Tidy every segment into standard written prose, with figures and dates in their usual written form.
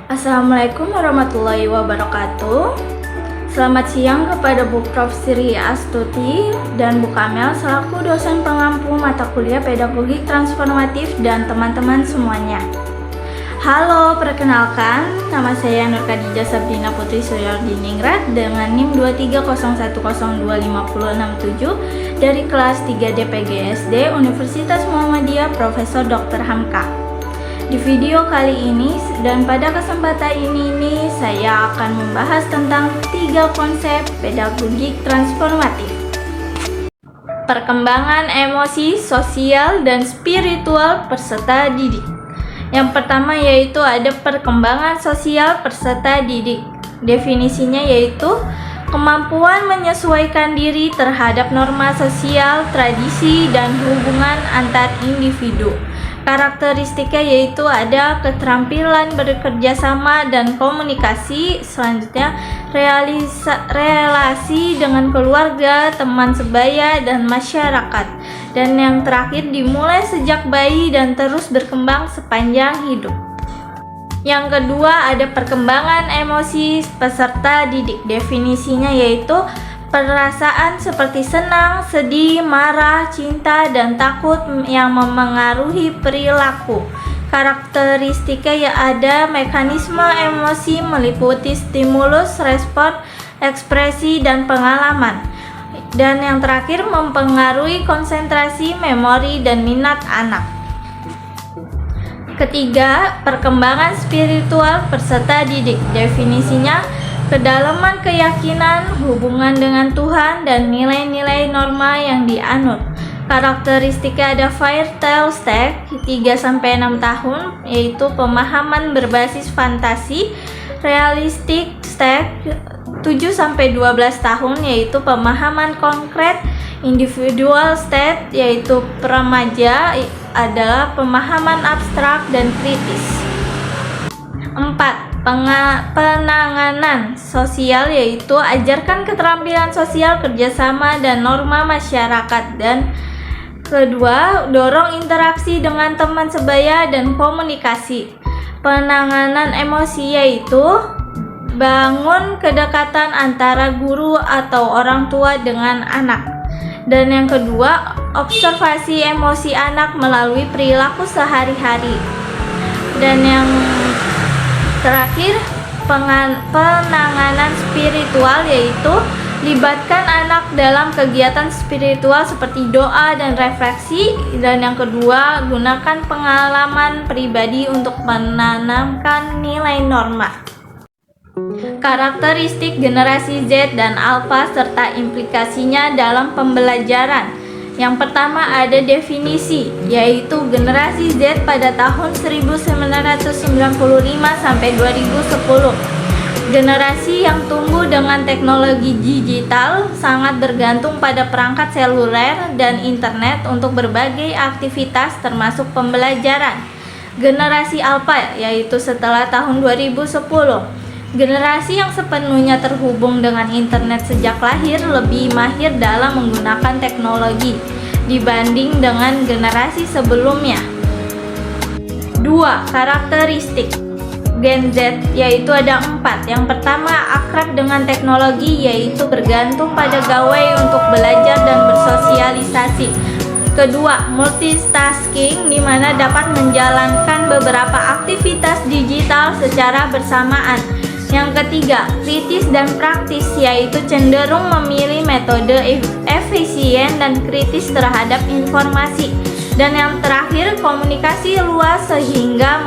Assalamualaikum warahmatullahi wabarakatuh. Selamat siang kepada Bu Prof. Sri Astuti dan Bu Kamel selaku dosen pengampu mata kuliah Pedagogik Transformatif dan teman-teman semuanya. Halo, perkenalkan, nama saya Nur Khadijah Sabrina Putri Suryardiningrat dengan NIM 23010255067 dari kelas 3 DPGSD Universitas Muhammadiyah Profesor Dr. Hamka. Di video kali ini dan pada kesempatan ini saya akan membahas tentang 3 konsep pedagogik transformatif. Perkembangan emosi, sosial, dan spiritual peserta didik. Yang pertama yaitu ada perkembangan sosial peserta didik. Definisinya yaitu kemampuan menyesuaikan diri terhadap norma sosial, tradisi, dan hubungan antar individu. Karakteristiknya yaitu ada keterampilan bekerja sama dan komunikasi, selanjutnya relasi dengan keluarga, teman sebaya, dan masyarakat, dan yang terakhir dimulai sejak bayi dan terus berkembang sepanjang hidup. Yang kedua ada perkembangan emosi peserta didik. Definisinya yaitu perasaan seperti senang, sedih, marah, cinta, dan takut yang memengaruhi perilaku. Karakteristiknya ya ada mekanisme emosi meliputi stimulus, respon, ekspresi, dan pengalaman. Dan yang terakhir mempengaruhi konsentrasi, memori, dan minat anak. Ketiga, perkembangan spiritual peserta didik. Definisinya kedalaman keyakinan, hubungan dengan Tuhan, dan nilai-nilai norma yang dianut. Karakteristiknya ada fairy tale stage 3-6 tahun, yaitu pemahaman berbasis fantasi. Realistic stage 7-12 tahun, yaitu pemahaman konkret. Individual state yaitu remaja adalah pemahaman abstrak dan kritis. 4. Penanganan sosial yaitu ajarkan keterampilan sosial, kerjasama, dan norma masyarakat. Dan kedua, dorong interaksi dengan teman sebaya dan komunikasi. Penanganan emosi yaitu bangun kedekatan antara guru atau orang tua dengan anak. Dan yang kedua, observasi emosi anak melalui perilaku sehari-hari. Dan yang terakhir, penanganan spiritual yaitu libatkan anak dalam kegiatan spiritual seperti doa dan refleksi. Dan yang kedua, gunakan pengalaman pribadi untuk menanamkan nilai norma. Karakteristik generasi Z dan Alpha serta implikasinya dalam pembelajaran. Yang pertama ada definisi, yaitu generasi Z pada tahun 1995 sampai 2010. Generasi yang tumbuh dengan teknologi digital sangat bergantung pada perangkat seluler dan internet untuk berbagai aktivitas termasuk pembelajaran. Generasi Alpha yaitu setelah tahun 2010. Generasi yang sepenuhnya terhubung dengan internet sejak lahir lebih mahir dalam menggunakan teknologi dibanding dengan generasi sebelumnya. 2. Karakteristik Gen Z yaitu ada 4. Yang pertama, akrab dengan teknologi yaitu bergantung pada gawai untuk belajar dan bersosialisasi. Kedua, multitasking di mana dapat menjalankan beberapa aktivitas digital secara bersamaan. Yang ketiga, kritis dan praktis yaitu cenderung memilih metode efisien dan kritis terhadap informasi. Dan yang terakhir, komunikasi luas sehingga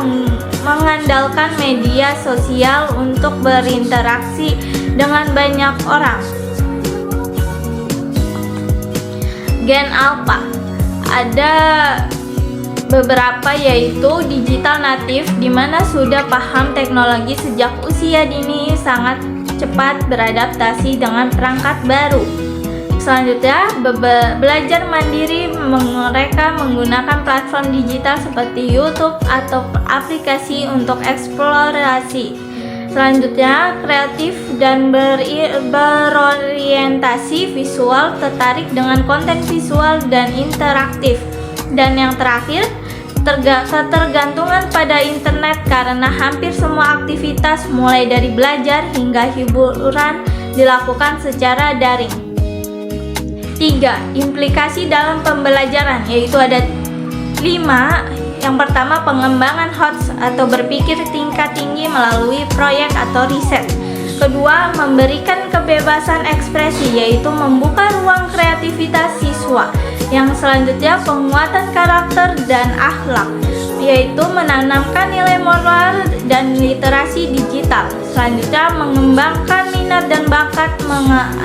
mengandalkan media sosial untuk berinteraksi dengan banyak orang. Gen Alpha ada beberapa yaitu digital native di mana sudah paham teknologi sejak usia dini, sangat cepat beradaptasi dengan perangkat baru. Selanjutnya, belajar mandiri, mereka menggunakan platform digital seperti YouTube atau aplikasi untuk eksplorasi. Selanjutnya, kreatif dan berorientasi visual, tertarik dengan konten visual dan interaktif. Dan yang terakhir, ketergantungan pada internet karena hampir semua aktivitas mulai dari belajar hingga hiburan dilakukan secara daring. 3. Implikasi dalam pembelajaran, yaitu ada 5. Yang pertama, pengembangan HOTS atau berpikir tingkat tinggi melalui proyek atau riset. Kedua, memberikan kebebasan ekspresi, yaitu membuka ruang kreativitas siswa. Yang selanjutnya, penguatan karakter dan akhlak, yaitu menanamkan nilai moral dan literasi digital. Selanjutnya, mengembangkan minat dan bakat,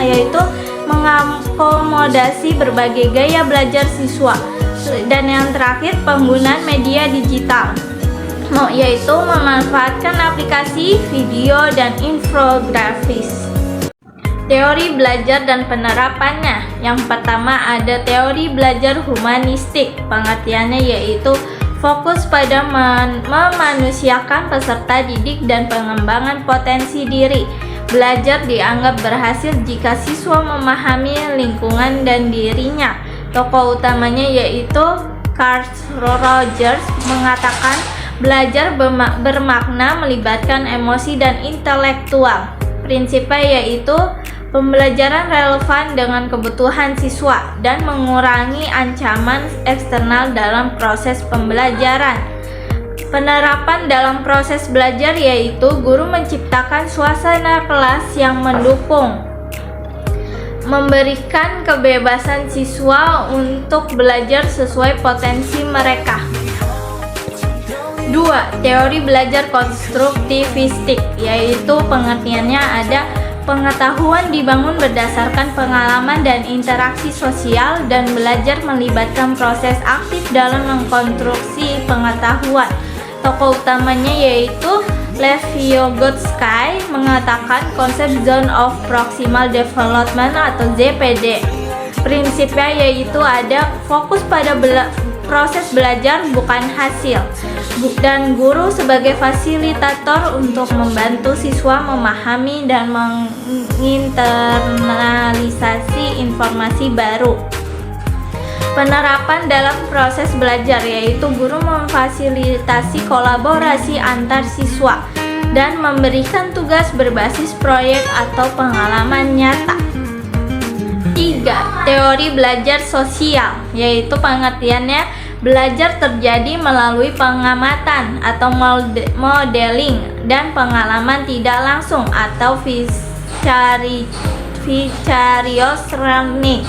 yaitu mengakomodasi berbagai gaya belajar siswa. Dan yang terakhir, penggunaan media digital, yaitu memanfaatkan aplikasi, video, dan infografis. Teori belajar dan penerapannya. Yang pertama ada teori belajar humanistik. Pengertiannya yaitu fokus pada memanusiakan peserta didik dan pengembangan potensi diri. Belajar dianggap berhasil jika siswa memahami lingkungan dan dirinya. Tokoh utamanya yaitu Carl Rogers mengatakan belajar bermakna melibatkan emosi dan intelektual. Prinsipnya yaitu pembelajaran relevan dengan kebutuhan siswa dan mengurangi ancaman eksternal dalam proses pembelajaran. Penerapan dalam proses belajar yaitu guru menciptakan suasana kelas yang mendukung, memberikan kebebasan siswa untuk belajar sesuai potensi mereka. 2. Teori belajar konstruktivistik, yaitu pengertiannya ada pengetahuan dibangun berdasarkan pengalaman dan interaksi sosial dan belajar melibatkan proses aktif dalam mengkonstruksi pengetahuan. Tokoh utamanya yaitu Lev Vygotsky mengatakan konsep Zone of Proximal Development atau ZPD. Prinsipnya yaitu ada fokus pada proses belajar bukan hasil, dan guru sebagai fasilitator untuk membantu siswa memahami dan menginternalisasi informasi baru. Penerapan dalam proses belajar yaitu guru memfasilitasi kolaborasi antar siswa dan memberikan tugas berbasis proyek atau pengalaman nyata. 3. Teori belajar sosial, yaitu pengertiannya belajar terjadi melalui pengamatan atau modeling dan pengalaman tidak langsung atau vicarious learning.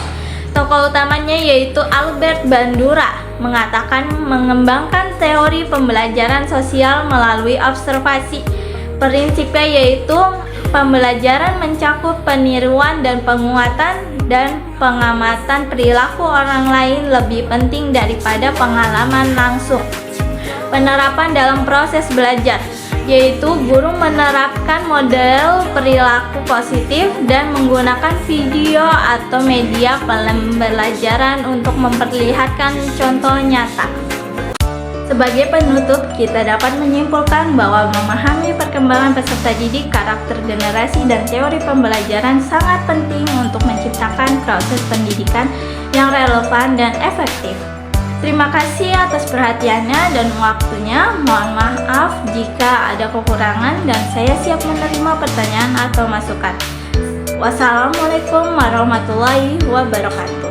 Tokoh utamanya yaitu Albert Bandura mengatakan mengembangkan teori pembelajaran sosial melalui observasi. Prinsipnya yaitu pembelajaran mencakup peniruan dan penguatan, dan pengamatan perilaku orang lain lebih penting daripada pengalaman langsung. Penerapan dalam proses belajar yaitu guru menerapkan model perilaku positif dan menggunakan video atau media pembelajaran untuk memperlihatkan contoh nyata. Sebagai penutup, kita dapat menyimpulkan bahwa memahami perkembangan peserta didik, karakter generasi, dan teori pembelajaran sangat penting untuk menciptakan proses pendidikan yang relevan dan efektif. Terima kasih atas perhatiannya dan waktunya. Mohon maaf jika ada kekurangan dan saya siap menerima pertanyaan atau masukan. Wassalamualaikum warahmatullahi wabarakatuh.